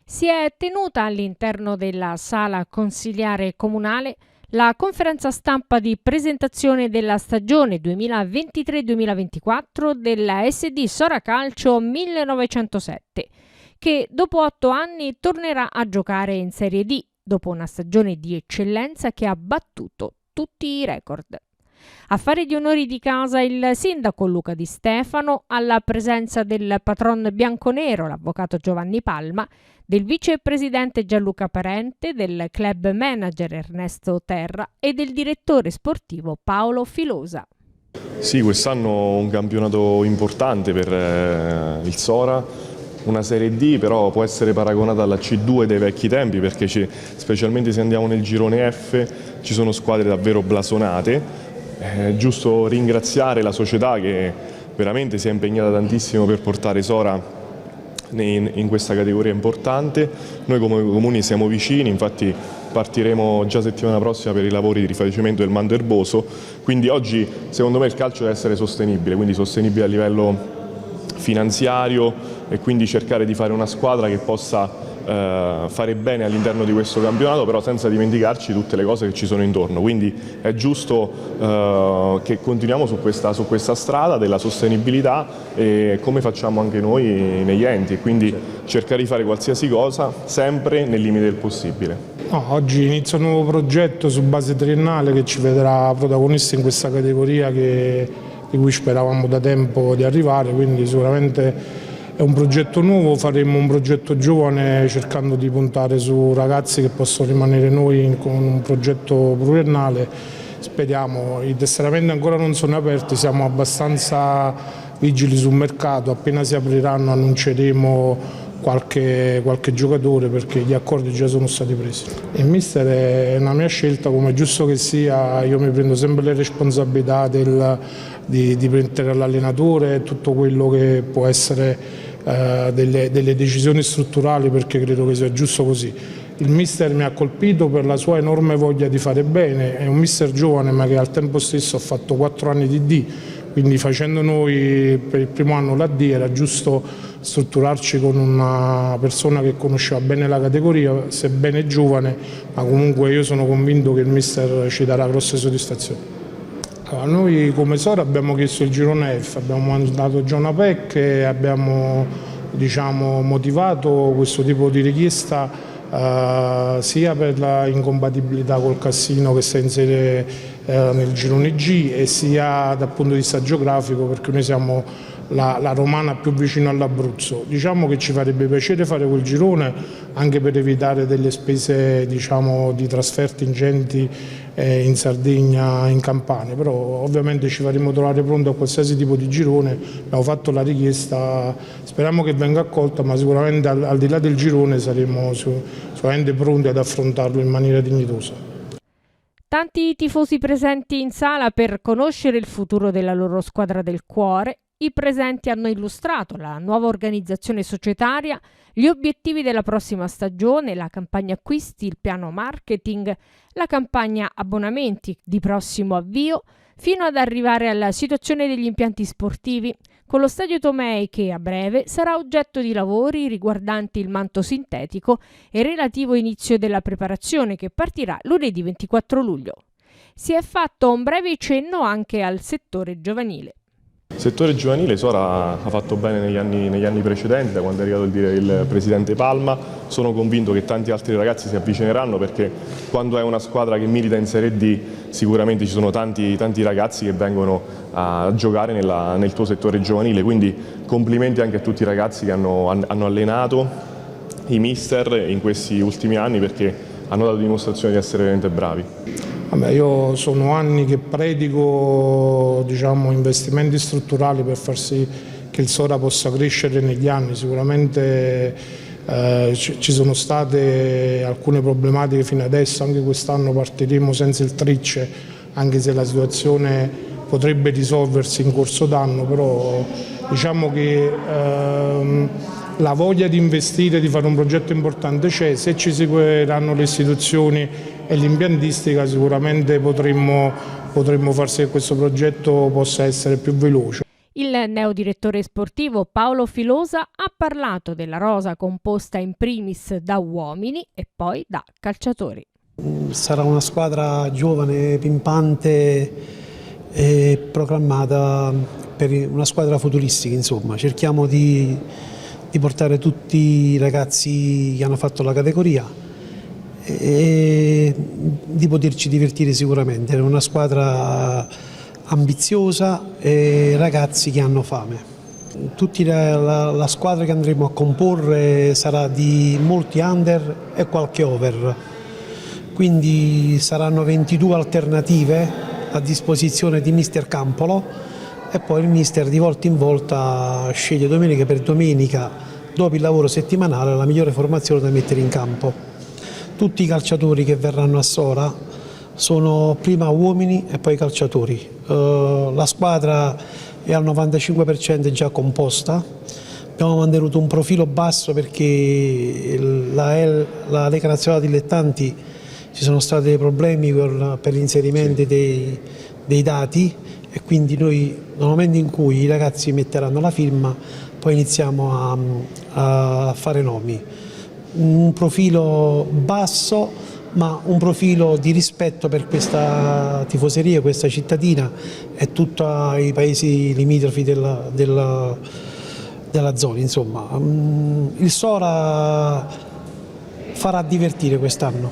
Si è tenuta all'interno della sala consiliare comunale la conferenza stampa di presentazione della stagione 2023-2024 della SD Sora Calcio 1907, che dopo 8 anni tornerà a giocare in Serie D, dopo una stagione di eccellenza che ha battuto tutti i record. A fare gli onori di casa il sindaco Luca Di Stefano, alla presenza del patron bianconero, l'avvocato Giovanni Palma, del vicepresidente Gianluca Parente, del club manager Ernesto Terra e del direttore sportivo Paolo Filosa. Sì, quest'anno un campionato importante per il Sora, una Serie D però può essere paragonata alla C2 dei vecchi tempi, perché specialmente se andiamo nel girone F ci sono squadre davvero blasonate. È giusto ringraziare la società che veramente si è impegnata tantissimo per portare Sora in questa categoria importante. Noi come comuni siamo vicini, infatti partiremo già settimana prossima per i lavori di rifacimento del Mando Erboso, quindi oggi secondo me il calcio deve essere sostenibile, quindi sostenibile a livello finanziario e quindi cercare di fare una squadra che possa fare bene all'interno di questo campionato, però senza dimenticarci tutte le cose che ci sono intorno, quindi è giusto che continuiamo su questa strada della sostenibilità, e come facciamo anche noi negli enti, e quindi cercare di fare qualsiasi cosa sempre nel limite del possibile. Oggi inizia un nuovo progetto su base triennale che ci vedrà protagonisti in questa categoria di cui speravamo da tempo di arrivare, quindi sicuramente è un progetto nuovo, faremo un progetto giovane cercando di puntare su ragazzi che possono rimanere noi con un progetto pluriennale. Speriamo, i tesseramenti ancora non sono aperti, siamo abbastanza vigili sul mercato, appena si apriranno annunceremo qualche giocatore, perché gli accordi già sono stati presi. Il mister è una mia scelta, come è giusto che sia. Io mi prendo sempre le responsabilità di prendere l'allenatore e tutto quello che può essere delle decisioni strutturali, perché credo che sia giusto così. Il mister mi ha colpito per la sua enorme voglia di fare bene, è un mister giovane ma che al tempo stesso ha fatto 4 anni di D, quindi facendo noi per il primo anno la D era giusto strutturarci con una persona che conosceva bene la categoria, sebbene giovane, ma comunque io sono convinto che il mister ci darà grosse soddisfazioni. Allora, noi come Sora abbiamo chiesto il girone F, abbiamo mandato già una PEC e abbiamo motivato questo tipo di richiesta sia per la incompatibilità col Cassino che sta in serie nel girone G, e sia dal punto di vista geografico, perché noi siamo la romana più vicino all'Abruzzo. Diciamo che ci farebbe piacere fare quel girone anche per evitare delle spese di trasferte ingenti in Sardegna, in Campania, però ovviamente ci faremo trovare pronto a qualsiasi tipo di girone. Abbiamo fatto la richiesta, speriamo che venga accolta, ma sicuramente al di là del girone saremo sicuramente pronti ad affrontarlo in maniera dignitosa. Tanti tifosi presenti in sala per conoscere il futuro della loro squadra del cuore. I presenti hanno illustrato la nuova organizzazione societaria, gli obiettivi della prossima stagione, la campagna acquisti, il piano marketing, la campagna abbonamenti di prossimo avvio, fino ad arrivare alla situazione degli impianti sportivi, con lo Stadio Tomei che a breve sarà oggetto di lavori riguardanti il manto sintetico e relativo inizio della preparazione, che partirà lunedì 24 luglio. Si è fatto un breve cenno anche al settore giovanile. Il settore giovanile Sora ha fatto bene negli anni precedenti, da quando è arrivato il presidente Palma. Sono convinto che tanti altri ragazzi si avvicineranno, perché quando è una squadra che milita in Serie D sicuramente ci sono tanti ragazzi che vengono a giocare nel tuo settore giovanile, quindi complimenti anche a tutti i ragazzi che hanno allenato i mister in questi ultimi anni, perché hanno dato dimostrazione di essere veramente bravi. Io sono anni che predico investimenti strutturali per far sì che il Sora possa crescere negli anni. Sicuramente ci sono state alcune problematiche fino adesso, anche quest'anno partiremo senza il Tricce, anche se la situazione potrebbe risolversi in corso d'anno, però diciamo che la voglia di investire, di fare un progetto importante c'è. Se ci seguiranno le istituzioni e l'impiantistica sicuramente potremmo far sì che questo progetto possa essere più veloce. Il neodirettore sportivo Paolo Filosa ha parlato della rosa composta in primis da uomini e poi da calciatori. Sarà una squadra giovane, pimpante e programmata per una squadra futuristica, insomma. Cerchiamo di portare tutti i ragazzi che hanno fatto la categoria e di poterci divertire sicuramente. È una squadra ambiziosa e ragazzi che hanno fame. La squadra che andremo a comporre sarà di molti under e qualche over, quindi saranno 22 alternative a disposizione di mister Campolo e poi il mister di volta in volta sceglie domenica per domenica, dopo il lavoro settimanale, la migliore formazione da mettere in campo. Tutti i calciatori che verranno a Sora sono prima uomini e poi calciatori. La squadra è al 95% già composta. Abbiamo mantenuto un profilo basso perché la Lega Nazionale Dilettanti ci sono stati dei problemi per l'inserimento dei dati e quindi noi nel momento in cui i ragazzi metteranno la firma poi iniziamo a fare nomi. Un profilo basso ma un profilo di rispetto per questa tifoseria, questa cittadina e tutti i paesi limitrofi della zona. Insomma, il Sora farà divertire quest'anno.